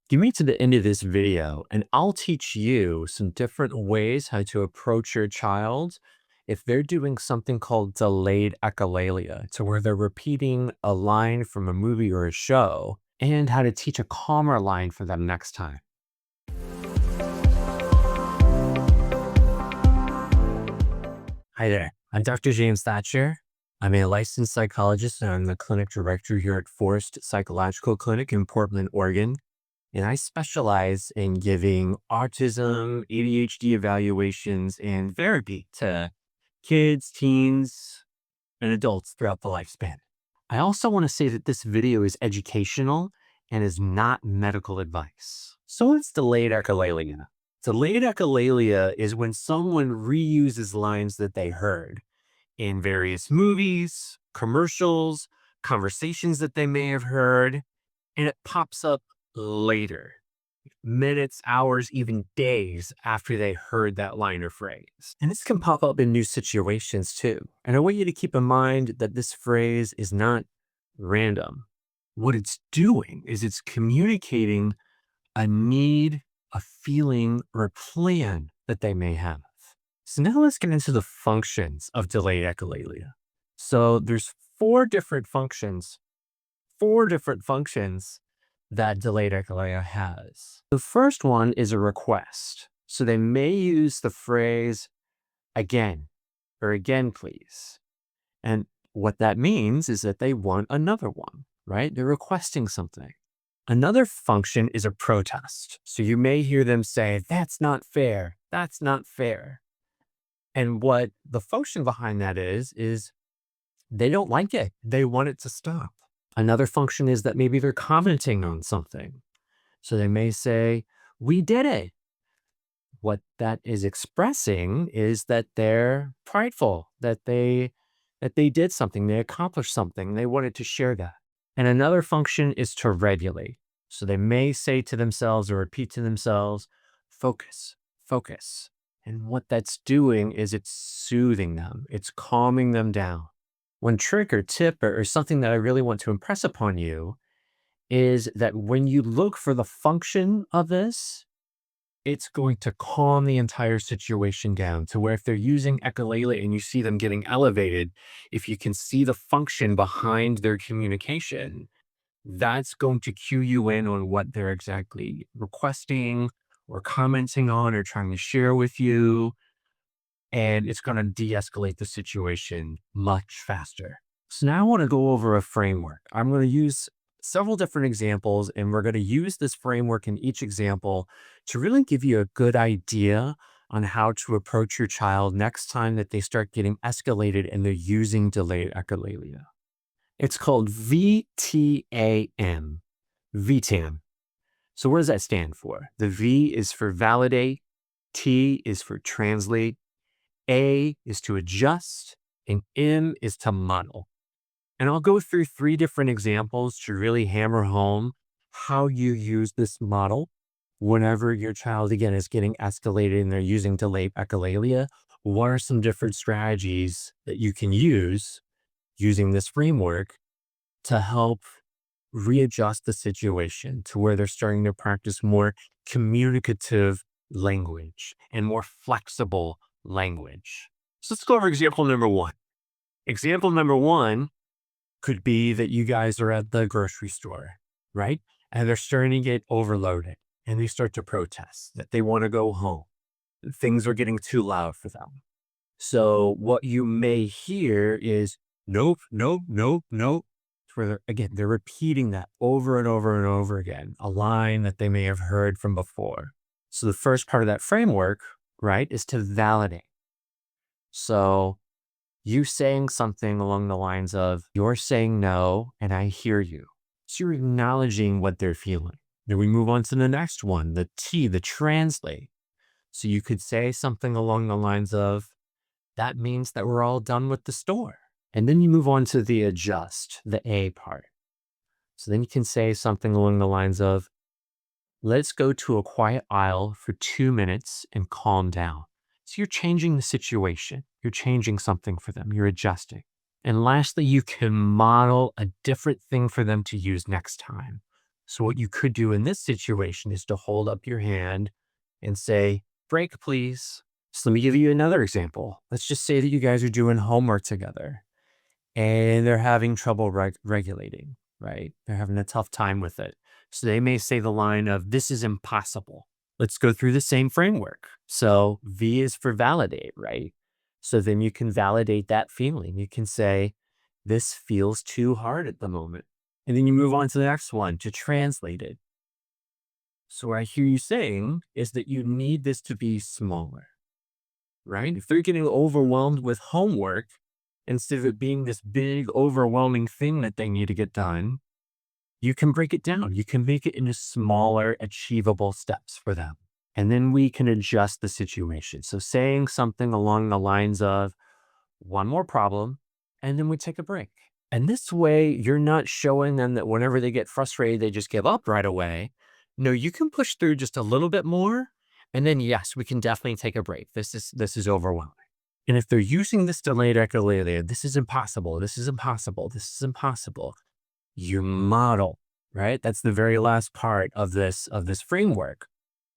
Get me to the end of this video and I'll teach you some different ways how to approach your child if they're doing something called delayed echolalia, to where they're repeating a line from a movie or a show, and how to teach a calmer line for them next time. Hi there, I'm Dr. James Thatcher. I'm a licensed psychologist and I'm the clinic director here at Forest Psychological Clinic in Portland, Oregon. And I specialize in giving autism, ADHD evaluations, and therapy to kids, teens, and adults throughout the lifespan. I also want to say that this video is educational and is not medical advice. So it's delayed echolalia. Delayed echolalia is when someone reuses lines that they heard in various movies, commercials, conversations that they may have heard, and it pops up later, minutes, hours, even days after they heard that line or phrase. And this can pop up in new situations too. And I want you to keep in mind that this phrase is not random. What it's doing is it's communicating a need, a feeling, or a plan that they may have. So now let's get into the functions of delayed echolalia. So there's four different functions that delayed echolalia has. The first one is a request. So they may use the phrase again or again, please. And what that means is that they want another one, right? They're requesting something. Another function is a protest. So you may hear them say, that's not fair. That's not fair. And what the function behind that is they don't like it. They want it to stop. Another function is that maybe they're commenting on something. So they may say, we did it. What that is expressing is that they're prideful, that they did something, they accomplished something, they wanted to share that. And another function is to regulate. So they may say to themselves or repeat to themselves, focus, focus. And what that's doing is it's soothing them. It's calming them down. One trick or tip or something that I really want to impress upon you is that when you look for the function of this, it's going to calm the entire situation down to where if they're using echolalia and you see them getting elevated, if you can see the function behind their communication, that's going to cue you in on what they're exactly requesting or commenting on or trying to share with you. And it's going to de-escalate the situation much faster. So now I want to go over a framework. I'm going to use several different examples, and we're going to use this framework in each example to really give you a good idea on how to approach your child next time that they start getting escalated and they're using delayed echolalia. It's called VTAM, VTAM. So what does that stand for? The V is for validate, T is for translate, A is to adjust, and M is to model. And I'll go through three different examples to really hammer home how you use this model whenever your child, again, is getting escalated and they're using delayed echolalia. What are some different strategies that you can use using this framework to help readjust the situation to where they're starting to practice more communicative language and more flexible language? So let's go over example number one. Example number one could be that you guys are at the grocery store, right? And they're starting to get overloaded and they start to protest that they want to go home. Things are getting too loud for them. So what you may hear is nope, nope, nope, nope. Where they're repeating that over and over and over again, a line that they may have heard from before. So the first part of that framework, right, is to validate. So you saying something along the lines of, you're saying no, and I hear you. So you're acknowledging what they're feeling. Then we move on to the next one, the T, the translate. So you could say something along the lines of, that means that we're all done with the store. And then you move on to the adjust, the A part. So then you can say something along the lines of, let's go to a quiet aisle for 2 minutes and calm down. So you're changing the situation. You're changing something for them. You're adjusting. And lastly, you can model a different thing for them to use next time. So what you could do in this situation is to hold up your hand and say, break, please. So let me give you another example. Let's just say that you guys are doing homework together and they're having trouble regulating, right? They're having a tough time with it. So they may say the line of, this is impossible. Let's go through the same framework. So V is for validate, right? So then you can validate that feeling. You can say, this feels too hard at the moment. And then you move on to the next one to translate it. So what I hear you saying is that you need this to be smaller, right? If they're getting overwhelmed with homework, instead of it being this big, overwhelming thing that they need to get done, you can break it down. You can make it into smaller, achievable steps for them. And then we can adjust the situation. So saying something along the lines of, one more problem, and then we take a break. And this way, you're not showing them that whenever they get frustrated, they just give up right away. No, you can push through just a little bit more. And then, yes, we can definitely take a break. This is overwhelming. And if they're using this delayed echolalia, this is impossible. This is impossible. This is impossible. You model, right? That's the very last part of this framework.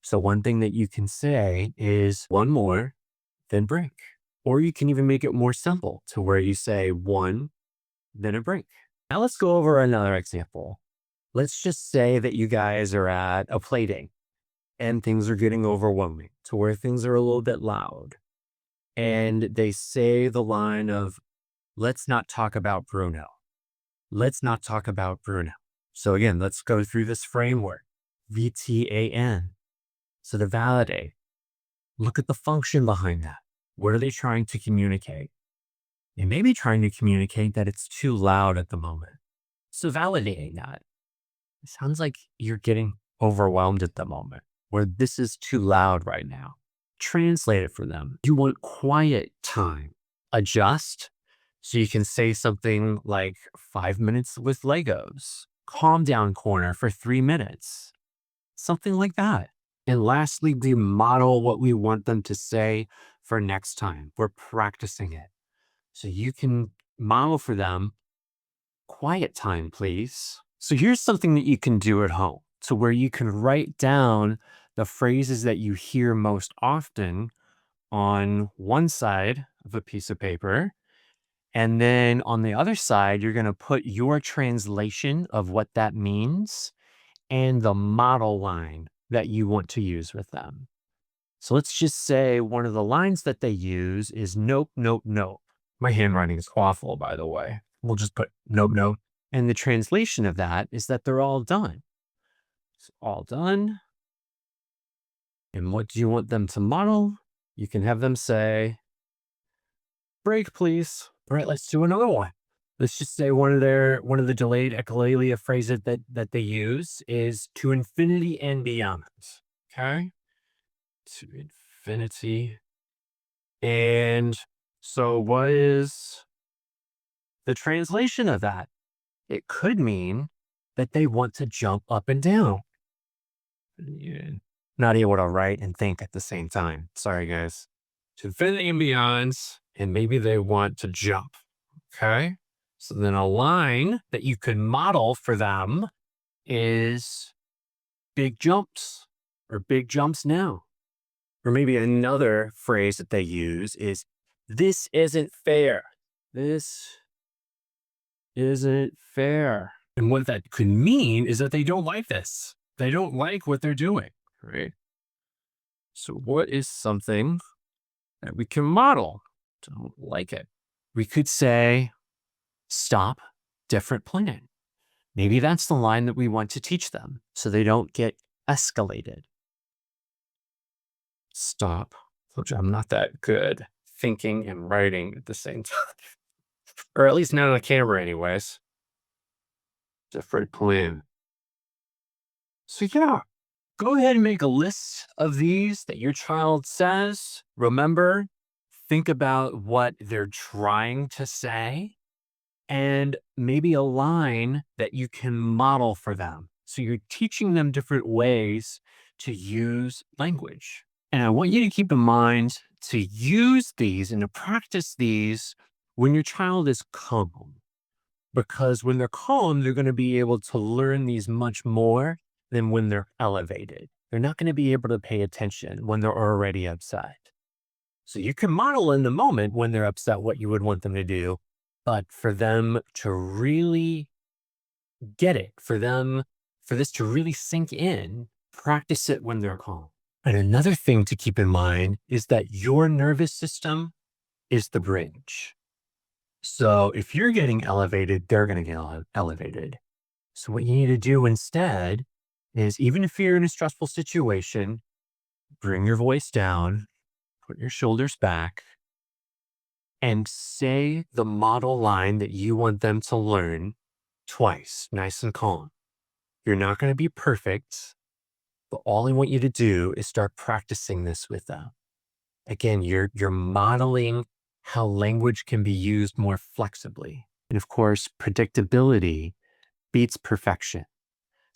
So one thing that you can say is one more, then break. Or you can even make it more simple to where you say one, then a break. Now let's go over another example. Let's just say that you guys are at a play date and things are getting overwhelming to where things are a little bit loud. And they say the line of, let's not talk about Bruno. Let's not talk about Bruno. So again, let's go through this framework, VTAM. So to validate, look at the function behind that. What are they trying to communicate? They may be trying to communicate that it's too loud at the moment. So validating that. It sounds like you're getting overwhelmed at the moment, where this is too loud right now. Translate it for them. You want quiet time. Adjust. So you can say something like 5 minutes with Legos, calm down corner for 3 minutes, something like that. And lastly, we model what we want them to say for next time. We're practicing it. So you can model for them, quiet time, please. So here's something that you can do at home. So where you can write down the phrases that you hear most often on one side of a piece of paper. And then on the other side, you're going to put your translation of what that means and the model line that you want to use with them. So let's just say one of the lines that they use is nope, nope, nope. My handwriting is awful, by the way. We'll just put nope, nope. And the translation of that is that they're all done. It's all done. And what do you want them to model? You can have them say, break, please. All right, let's do another one. Let's just say one of the delayed echolalia phrases that they use is to infinity and beyond. Okay? To infinity. And so what is the translation of that? It could mean that they want to jump up and down. Yeah. Not able to write and think at the same time. Sorry, guys. To infinity and beyonds, and maybe they want to jump. Okay. So then a line that you could model for them is big jumps or big jumps now. Or maybe another phrase that they use is, this isn't fair. This isn't fair. And what that could mean is that they don't like this. They don't like what they're doing, right? So what is something that we can model? Don't like it. We could say, stop, different plan. Maybe that's the line that we want to teach them so they don't get escalated. Stop. Which I'm not that good thinking and writing at the same time. Or at least not on the camera anyways. Different plan. So yeah, go ahead and make a list of these that your child says. Remember, think about what they're trying to say and maybe a line that you can model for them. So you're teaching them different ways to use language. And I want you to keep in mind to use these and to practice these when your child is calm. because when they're calm, they're going to be able to learn these much more than when they're elevated. They're not going to be able to pay attention when they're already upset. So you can model in the moment when they're upset what you would want them to do, but for them to really get it, for this to really sink in, practice it when they're calm. And another thing to keep in mind is that your nervous system is the bridge. So if you're getting elevated, they're going to get elevated. So what you need to do instead is, even if you're in a stressful situation, bring your voice down, put your shoulders back, and say the model line that you want them to learn twice, nice and calm. You're not going to be perfect, but all I want you to do is start practicing this with them. Again, you're modeling how language can be used more flexibly. And of course, predictability beats perfection.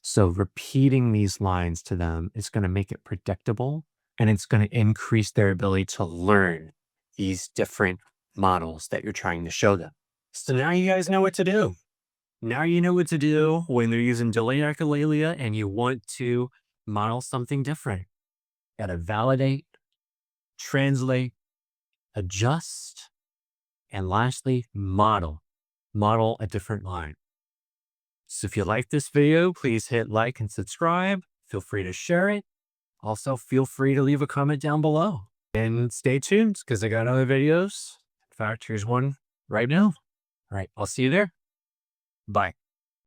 So repeating these lines to them is going to make it predictable, and it's going to increase their ability to learn these different models that you're trying to show them. So now you guys know what to do. Now you know what to do when they're using delayed echolalia and you want to model something different. You gotta validate, translate, adjust, and lastly, model. Model a different line. So if you like this video, please hit like and subscribe. Feel free to share it. Also, feel free to leave a comment down below. And stay tuned because I got other videos. In fact, here's one right now. All right, I'll see you there. Bye.